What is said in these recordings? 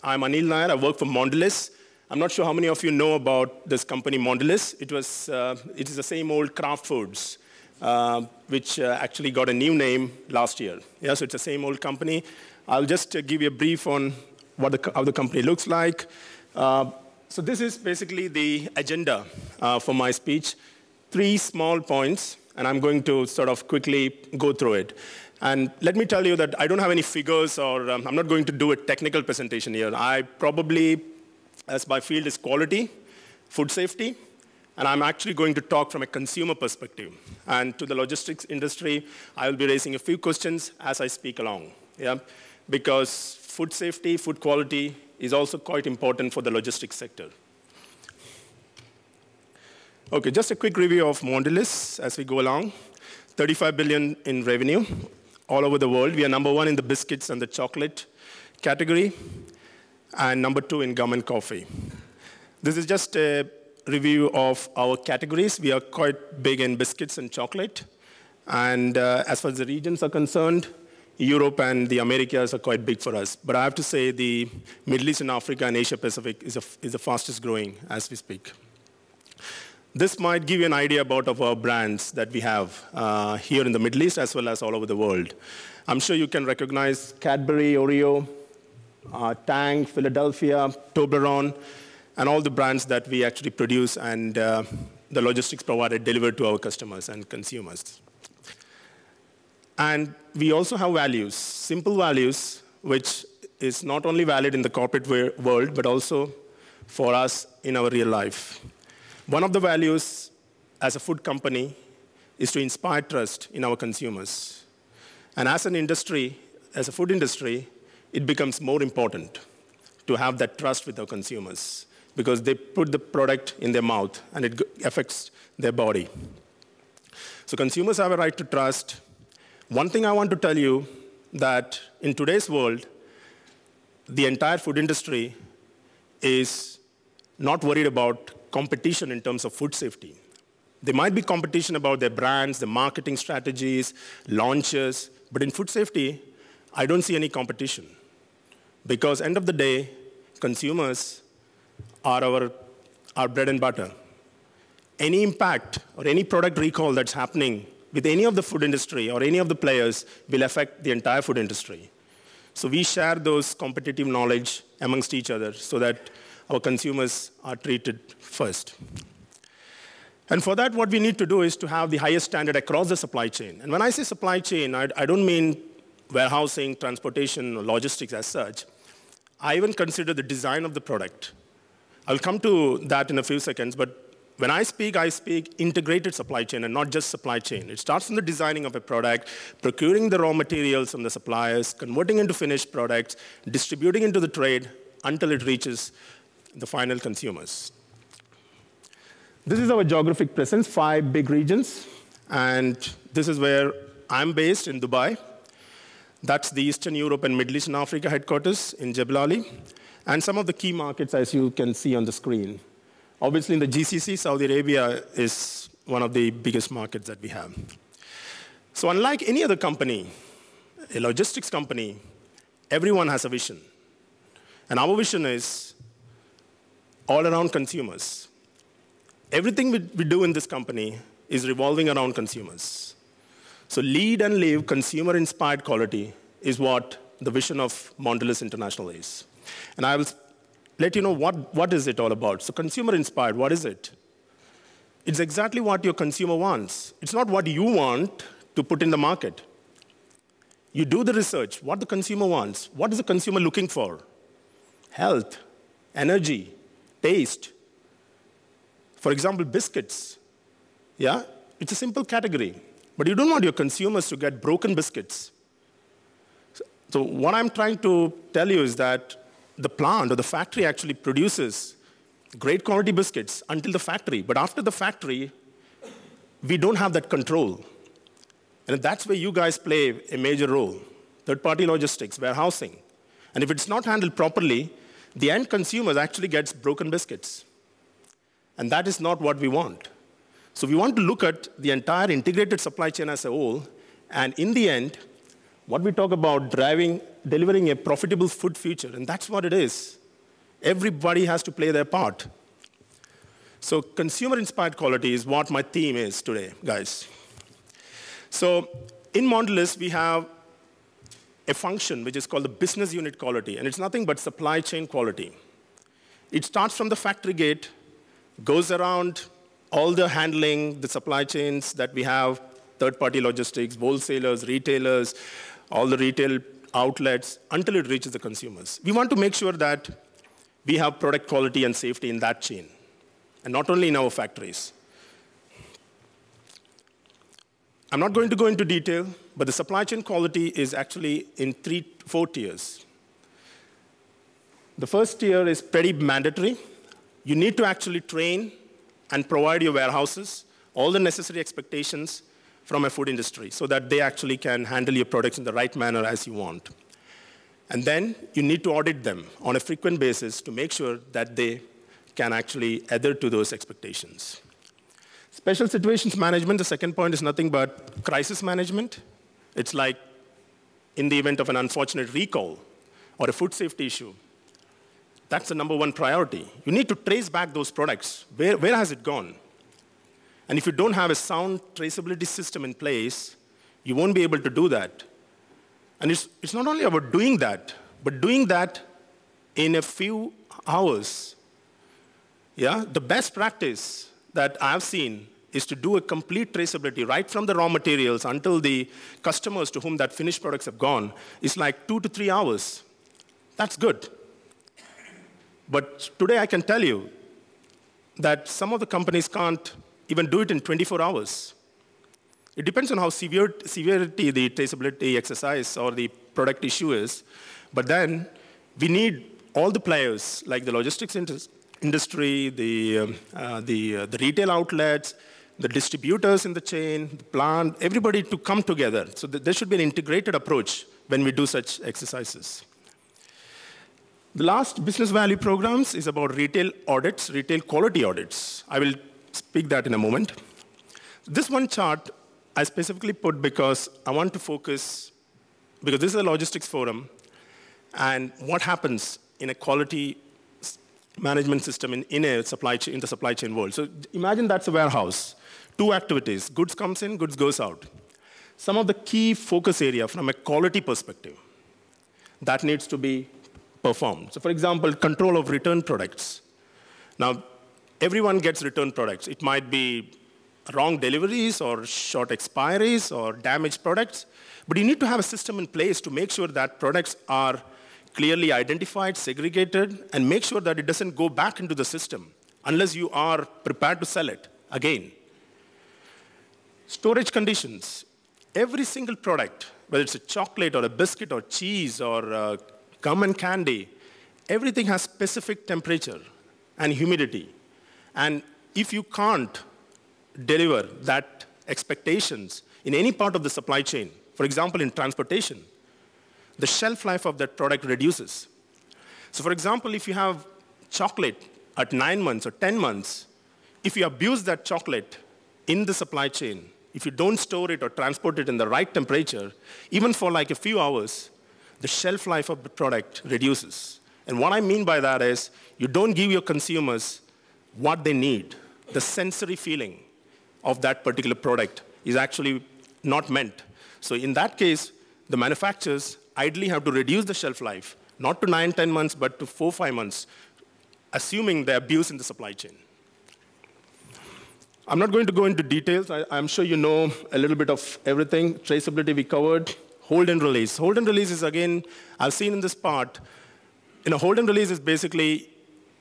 I'm Anil Nair. I work for Mondelez. I'm not sure how many of you know about this company, Mondelez. It is the same old Kraft Foods, which actually got a new name last year. Yeah, so it's the same old company. I'll just give you a brief on how the company looks like. So this is basically the agenda for my speech. 3 small points, and I'm going to sort of quickly go through it. And let me tell you that I don't have any figures, or I'm not going to do a technical presentation here. I probably, as my field is quality, food safety, and I'm actually going to talk from a consumer perspective. And to the logistics industry, I will be raising a few questions as I speak along. Yeah? Because food safety, food quality is also quite important for the logistics sector. Okay, just a quick review of Mondelez as we go along. 35 billion in revenue all over the world. We are #1 in the biscuits and the chocolate category, and #2 in gum and coffee. This is just a review of our categories. We are quite big in biscuits and chocolate. And as far as the regions are concerned, Europe and the Americas are quite big for us. But I have to say the Middle East and Africa and Asia Pacific is the fastest growing as we speak. This might give you an idea about our brands that we have here in the Middle East as well as all over the world. I'm sure you can recognize Cadbury, Oreo, Tang, Philadelphia, Toblerone, and all the brands that we actually produce and the logistics provider deliver to our customers and consumers. And we also have values, simple values, which is not only valid in the corporate world, but also for us in our real life. One of the values as a food company is to inspire trust in our consumers. And as an industry, as a food industry, it becomes more important to have that trust with our consumers because they put the product in their mouth and it affects their body. So consumers have a right to trust. One thing I want to tell you that in today's world, the entire food industry is not worried about competition in terms of food safety. There might be competition about their brands, their marketing strategies, launches, but in food safety, I don't see any competition. Because end of the day, consumers are our bread and butter. Any impact or any product recall that's happening with any of the food industry or any of the players will affect the entire food industry. So we share those competitive knowledge amongst each other so that our consumers are treated first. And for that, what we need to do is to have the highest standard across the supply chain. And when I say supply chain, I don't mean warehousing, transportation, or logistics as such. I even consider the design of the product. I'll come to that in a few seconds, but when I speak integrated supply chain and not just supply chain. It starts from the designing of a product, procuring the raw materials from the suppliers, converting into finished products, distributing into the trade until it reaches the final consumers. This is our geographic presence, 5 big regions. And this is where I'm based in Dubai. That's the Eastern Europe and Middle East and Africa headquarters in Jebel Ali. And some of the key markets, as you can see on the screen. Obviously, in the GCC, Saudi Arabia is one of the biggest markets that we have. So unlike any other company, a logistics company, everyone has a vision. And our vision is all around consumers. Everything we do in this company is revolving around consumers. So lead and live consumer-inspired quality is what the vision of Mondelez International is. And I will let you know what is it all about. So consumer-inspired, what is it? It's exactly what your consumer wants. It's not what you want to put in the market. You do the research, what the consumer wants. What is the consumer looking for? Health, energy, taste. For example, biscuits. Yeah? It's a simple category. But you don't want your consumers to get broken biscuits. So what I'm trying to tell you is that the plant or the factory actually produces great quality biscuits until the factory. But after the factory, we don't have that control. And that's where you guys play a major role. Third-party logistics, warehousing. And if it's not handled properly, the end consumer actually gets broken biscuits. And that is not what we want. So we want to look at the entire integrated supply chain as a whole, and in the end, what we talk about delivering a profitable food future, and that's what it is. Everybody has to play their part. So consumer-inspired quality is what my theme is today, guys. So in Mondelez, we have a function which is called the business unit quality, and it's nothing but supply chain quality. It starts from the factory gate, goes around all the handling, the supply chains that we have, third-party logistics, wholesalers, retailers, all the retail outlets, until it reaches the consumers. We want to make sure that we have product quality and safety in that chain, and not only in our factories. I'm not going to go into detail, but the supply chain quality is actually in 4 tiers. The first tier is pretty mandatory. You need to actually train and provide your warehouses all the necessary expectations from a food industry so that they actually can handle your products in the right manner as you want. And then you need to audit them on a frequent basis to make sure that they can actually adhere to those expectations. Special situations management, the second point, is nothing but crisis management. It's like in the event of an unfortunate recall or a food safety issue. That's the #1 priority. You need to trace back those products. Where has it gone? And if you don't have a sound traceability system in place, you won't be able to do that. And it's not only about doing that, but doing that in a few hours. Yeah? The best practice that I've seen is to do a complete traceability right from the raw materials until the customers to whom that finished products have gone is like 2 to 3 hours. That's good. But today I can tell you that some of the companies can't even do it in 24 hours. It depends on how severity the traceability exercise or the product issue is. But then we need all the players, like the logistics industry, the retail outlets, the distributors in the chain, the plant, everybody to come together. So there should be an integrated approach when we do such exercises. The last business value programs is about retail audits, retail quality audits. I will speak that in a moment. This one chart I specifically put because I want to focus, because this is a logistics forum, and what happens in a quality management system in the supply chain world. So imagine that's a warehouse. 2 activities. Goods comes in, goods goes out. Some of the key focus area from a quality perspective that needs to be performed. So for example, control of return products. Now, everyone gets return products. It might be wrong deliveries or short expiries or damaged products, but you need to have a system in place to make sure that products are clearly identified, segregated, and make sure that it doesn't go back into the system unless you are prepared to sell it again. Storage conditions. Every single product, whether it's a chocolate or a biscuit or cheese or gum and candy, everything has specific temperature and humidity. And if you can't deliver that expectations in any part of the supply chain, for example, in transportation, the shelf life of that product reduces. So for example, if you have chocolate at 9 months or 10 months, if you abuse that chocolate in the supply chain, if you don't store it or transport it in the right temperature, even for like a few hours, the shelf life of the product reduces. And what I mean by that is you don't give your consumers what they need. The sensory feeling of that particular product is actually not meant. So in that case, the manufacturers ideally have to reduce the shelf life, not to 9, 10 months, but to 4, 5 months, assuming the abuse in the supply chain. I'm not going to go into details. I'm sure you know a little bit of everything. Traceability we covered. Hold and release. Hold and release is, again, I've seen in this part, hold and release is basically,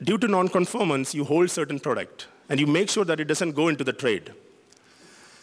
due to non-conformance, you hold certain product, and you make sure that it doesn't go into the trade.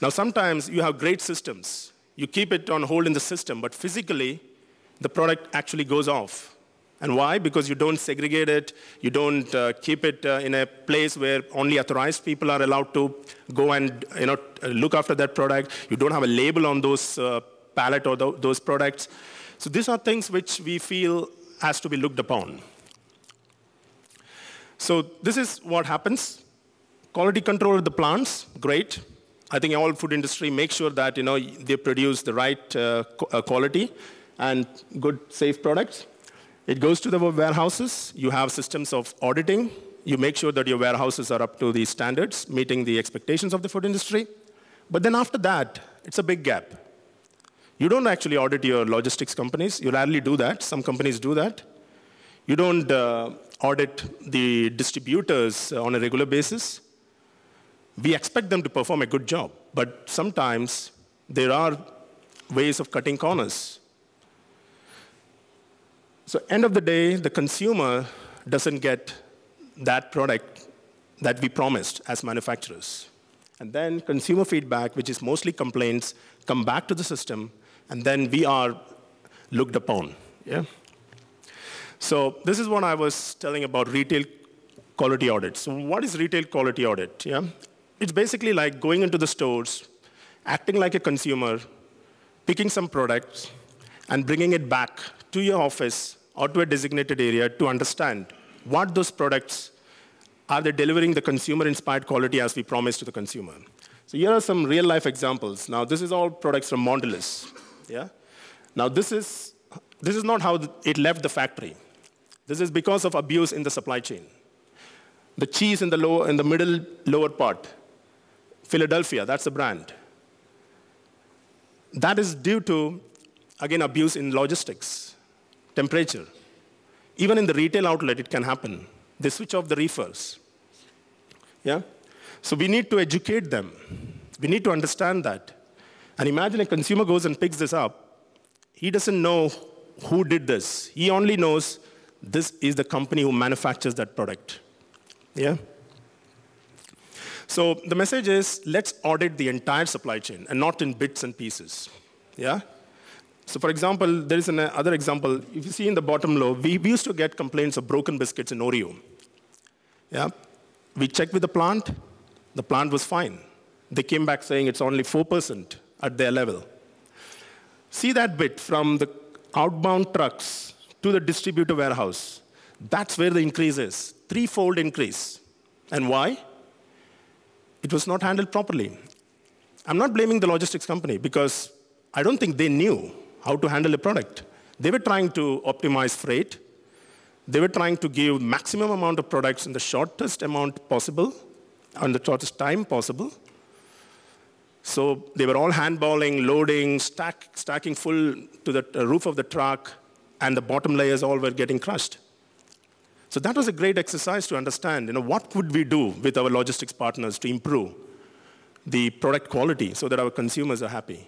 Now, sometimes you have great systems. You keep it on hold in the system, but physically, the product actually goes off. And why? Because you don't segregate it, you don't keep it in a place where only authorized people are allowed to go and look after that product. You don't have a label on those pallet or those products. So these are things which we feel has to be looked upon. So this is what happens. Quality control of the plants, great. I think all food industry make sure that they produce the right quality and good, safe products. It goes to the warehouses. You have systems of auditing. You make sure that your warehouses are up to the standards, meeting the expectations of the food industry. But then after that, it's a big gap. You don't actually audit your logistics companies. You rarely do that. Some companies do that. You don't audit the distributors on a regular basis. We expect them to perform a good job, but sometimes there are ways of cutting corners. So end of the day, the consumer doesn't get that product that we promised as manufacturers. And then consumer feedback, which is mostly complaints, come back to the system, and then we are looked upon. Yeah? So this is what I was telling about retail quality audit. So what is retail quality audit? Yeah? It's basically like going into the stores, acting like a consumer, picking some products, and bringing it back to your office or to a designated area to understand what those products are they delivering the consumer-inspired quality as we promised to the consumer. So here are some real-life examples. Now, this is all products from Mondelez. Yeah? Now, this is not how it left the factory. This is because of abuse in the supply chain. The cheese in the middle lower part, Philadelphia, that's the brand. That is due to, again, abuse in logistics, temperature. Even in the retail outlet, it can happen. They switch off the reefers. Yeah? So we need to educate them. We need to understand that. And imagine a consumer goes and picks this up. He doesn't know who did this. He only knows this is the company who manufactures that product. Yeah? So the message is, let's audit the entire supply chain and not in bits and pieces. Yeah? So for example, there is another example. If you see in the bottom row, we used to get complaints of broken biscuits in Oreo. Yeah? We checked with the plant was fine. They came back saying it's only 4% at their level. See that bit from the outbound trucks to the distributor warehouse. That's where the increase is, 3-fold increase. And why? It was not handled properly. I'm not blaming the logistics company because I don't think they knew how to handle a product. They were trying to optimize freight. They were trying to give maximum amount of products in the shortest amount possible, and the shortest time possible. So they were all handballing, loading, stacking full to the roof of the truck, and the bottom layers all were getting crushed. So that was a great exercise to understand, what could we do with our logistics partners to improve the product quality so that our consumers are happy.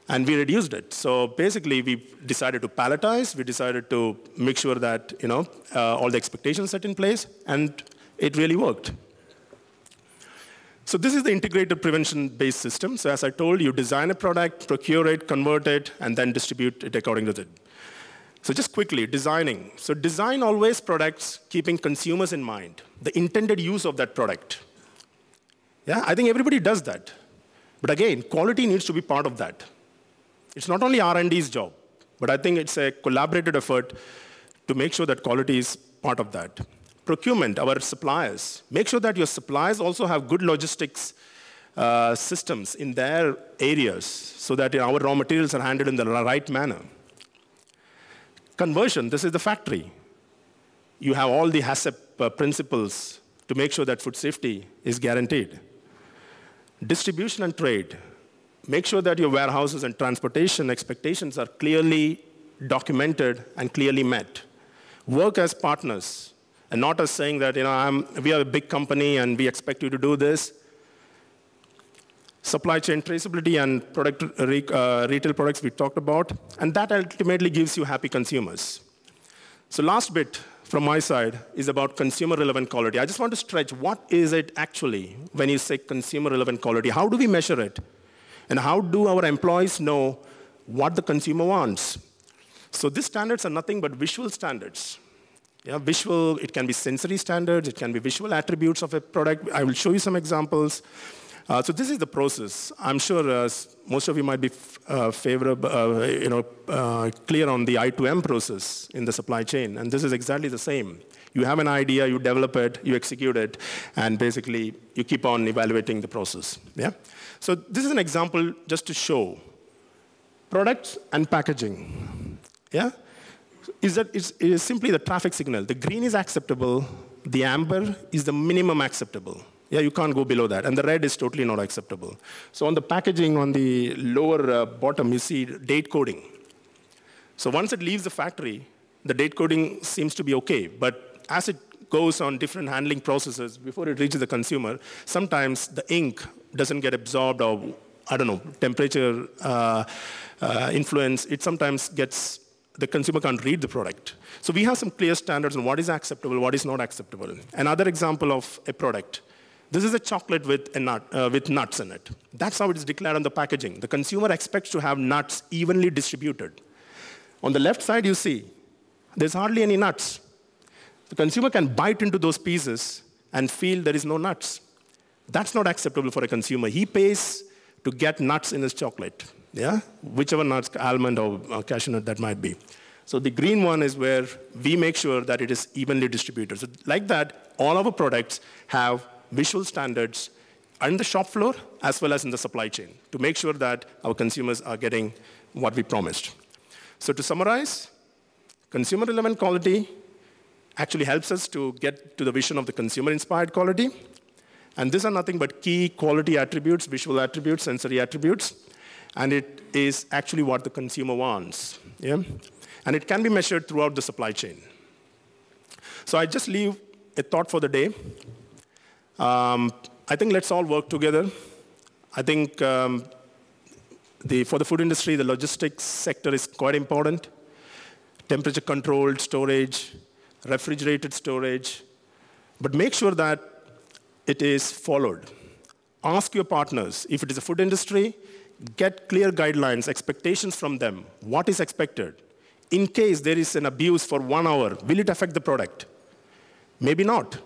And we reduced it. So basically, we decided to palletize. We decided to make sure that all the expectations set in place, and it really worked. So this is the integrated prevention-based system. So as I told you, design a product, procure it, convert it, and then distribute it according to it. So just quickly, designing. So design always products keeping consumers in mind, the intended use of that product. Yeah, I think everybody does that. But again, quality needs to be part of that. It's not only R&D's job, but I think it's a collaborative effort to make sure that quality is part of that. Procurement, our suppliers. Make sure that your suppliers also have good logistics systems in their areas so that our raw materials are handled in the right manner. Conversion, this is the factory. You have all the HACCP principles to make sure that food safety is guaranteed. Distribution and trade. Make sure that your warehouses and transportation expectations are clearly documented and clearly met. Work as partners, and not as saying that we are a big company and we expect you to do this. Supply chain traceability and retail products we talked about, and that ultimately gives you happy consumers. So last bit from my side is about consumer-relevant quality. I just want to stretch, what is it actually when you say consumer-relevant quality? How do we measure it? And how do our employees know what the consumer wants? So these standards are nothing but visual standards. Yeah, visual, it can be sensory standards, it can be visual attributes of a product. I will show you some examples. So this is the process. I'm sure most of you might be clear on the I2M process in the supply chain, and this is exactly the same. You have an idea, you develop it, you execute it, and basically you keep on evaluating the process. Yeah? So this is an example just to show products and packaging. Yeah? It is simply the traffic signal. The green is acceptable, the amber is the minimum acceptable. Yeah, you can't go below that. And the red is totally not acceptable. So on the packaging, on the lower bottom, you see date coding. So once it leaves the factory, the date coding seems to be OK. But as it goes on different handling processes before it reaches the consumer, sometimes the ink doesn't get absorbed or, I don't know, temperature influence. It sometimes gets, the consumer can't read the product. So we have some clear standards on what is acceptable, what is not acceptable. Another example of a product. This is a chocolate with nuts in it. That's how it is declared on the packaging. The consumer expects to have nuts evenly distributed. On the left side, you see, there's hardly any nuts. The consumer can bite into those pieces and feel there is no nuts. That's not acceptable for a consumer. He pays to get nuts in his chocolate, yeah? Whichever nuts, almond or cashew nut that might be. So the green one is where we make sure that it is evenly distributed. So like that, all our products have visual standards on the shop floor as well as in the supply chain to make sure that our consumers are getting what we promised. So to summarize, consumer relevant quality actually helps us to get to the vision of the consumer-inspired quality. And these are nothing but key quality attributes, visual attributes, sensory attributes. And it is actually what the consumer wants. Yeah? And it can be measured throughout the supply chain. So I just leave a thought for the day. I think let's all work together. I think for the food industry, the logistics sector is quite important. Temperature-controlled storage, refrigerated storage, but make sure that it is followed. Ask your partners. If it is a food industry, get clear guidelines, expectations from them. What is expected? In case there is an abuse for 1 hour, will it affect the product? Maybe not.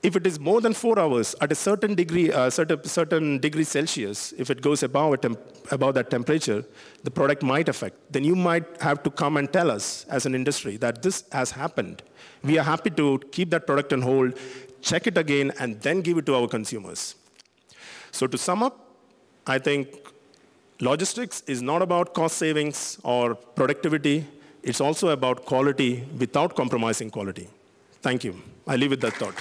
If it is more than 4 hours at a certain degree, certain degree Celsius, if it goes above that temperature, the product might affect. Then you might have to come and tell us as an industry that this has happened. We are happy to keep that product on hold, check it again, and then give it to our consumers. So to sum up, I think logistics is not about cost savings or productivity. It's also about quality without compromising quality. Thank you. I leave with that thought.